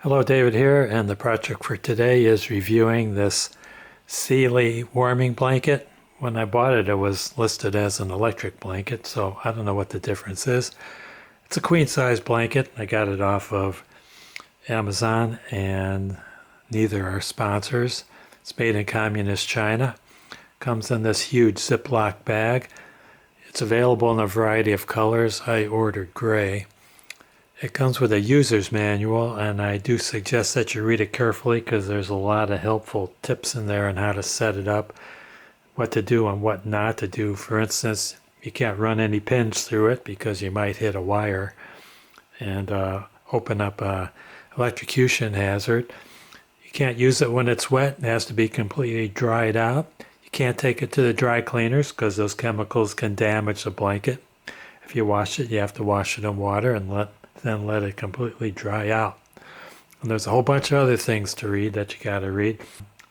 Hello, David here, and the project for today is reviewing this Sealy warming blanket. When I bought it, it was listed as an electric blanket, so I don't know what the difference is. It's a queen size blanket. I got it off of Amazon, and neither are sponsors. It's made in communist China. Comes in this huge Ziploc bag. It's available in a variety of colors. I ordered gray. It comes with a user's manual, and I do suggest that you read it carefully because there's a lot of helpful tips in there on how to set it up, what to do and what not to do. For instance, you can't run any pins through it because you might hit a wire and open up a electrocution hazard. You can't use it when it's wet. It has to be completely dried out. You can't take it to the dry cleaners because those chemicals can damage the blanket. If you wash it, you have to wash it in water and then let it completely dry out. And there's a whole bunch of other things to read that you got to read.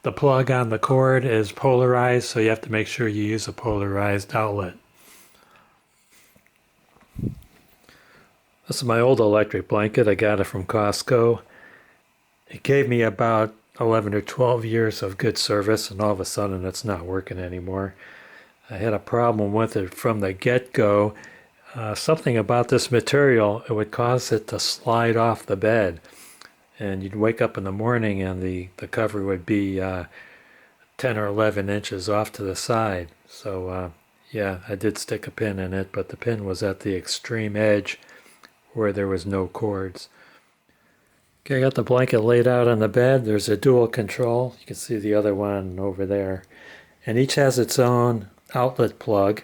The plug on the cord is polarized, so you have to make sure you use a polarized outlet. This is my old electric blanket. I got it from Costco. It gave me about 11 or 12 years of good service, and all of a sudden it's not working anymore. I had a problem with it from the get-go. Something about this material, it would cause it to slide off the bed, and you'd wake up in the morning and the cover would be 10 or 11 inches off to the side. So yeah, I did stick a pin in it, but the pin was at the extreme edge where there was no cords. Okay, I got the blanket laid out on the bed. There's a dual control. You can see the other one over there, and each has its own outlet plug.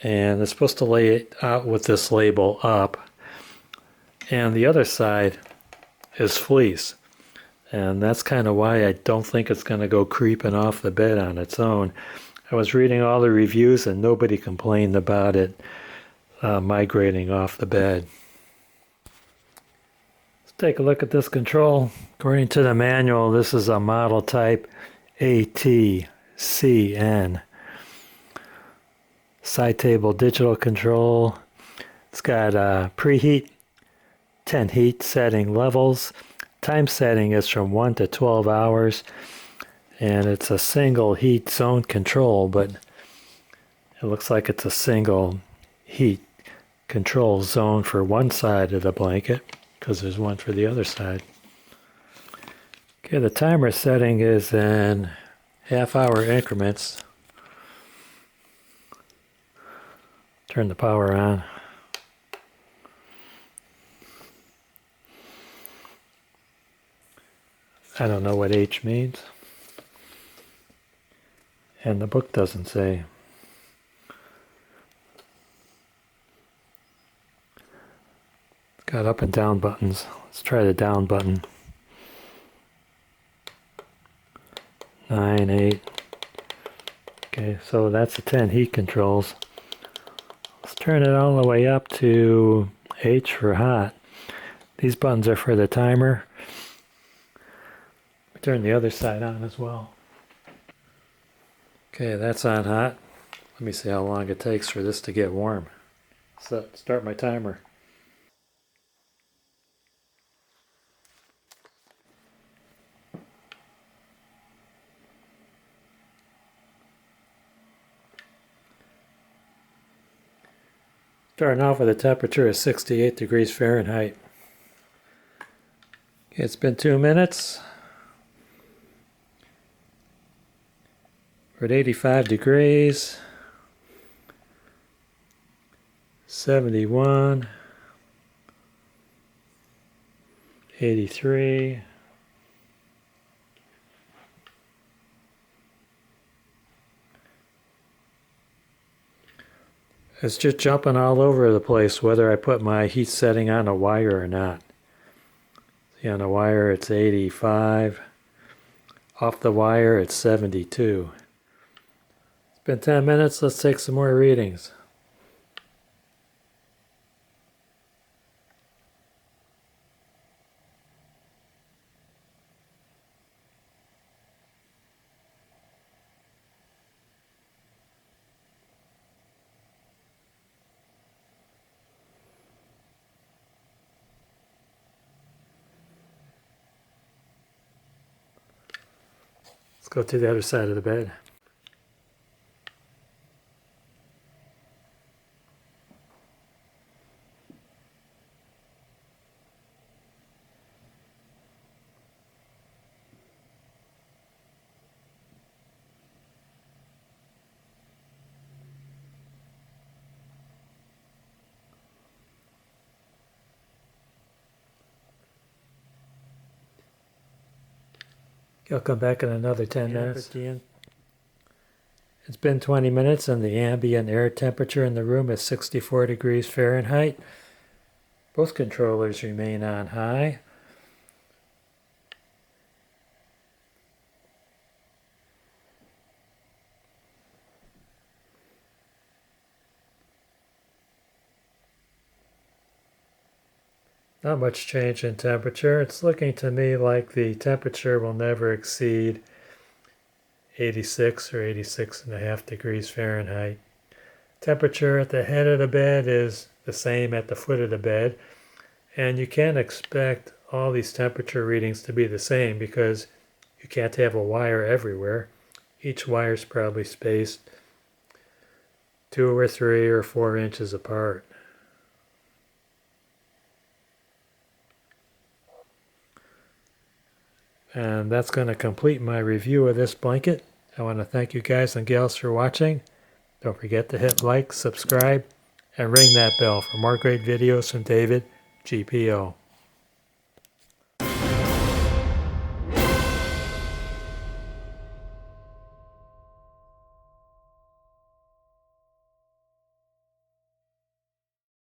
And it's supposed to lay it out with this label up, and the other side is fleece, and that's kind of why I don't think it's going to go creeping off the bed on its own. I was reading all the reviews and nobody complained about it migrating off the bed. Let's take a look at this control. According to the manual, this is a model type ATCN. Side table digital control. It's got preheat, 10 heat setting levels. Time setting is from 1 to 12 hours. And it's a single heat zone control, but it looks like it's a single heat control zone for one side of the blanket because there's one for the other side. Okay, the timer setting is in half-hour increments. Turn the power on. I don't know what H means. And the book doesn't say. It's got up and down buttons. Let's try the down button. 9, 8. Okay, so that's the 10 heat controls. Let's turn it all the way up to H for hot. These buttons are for the timer. Turn the other side on as well. Okay, that's on hot. Let me see how long it takes for this to get warm. So start my timer. Starting off with a temperature of 68 degrees Fahrenheit. Okay, it's been 2 minutes. We're at 85 degrees. 71. 83. It's just jumping all over the place whether I put my heat setting on a wire or not. See, on a wire it's 85. Off the wire it's 72. It's been 10 minutes. Let's take some more readings. go to the other side of the bed. I'll come back in another 10 minutes. It's been 20 minutes and the ambient air temperature in the room is 64 degrees Fahrenheit. Both controllers remain on high. Not much change in temperature. It's looking to me like the temperature will never exceed 86 or 86.5 degrees Fahrenheit. Temperature at the head of the bed is the same at the foot of the bed, and you can't expect all these temperature readings to be the same because you can't have a wire everywhere. Each wire is probably spaced 2 or 3 or 4 inches apart. And that's going to complete my review of this blanket. I want to thank you guys and gals for watching. Don't forget to hit like, subscribe, and ring that bell for more great videos from David GPO.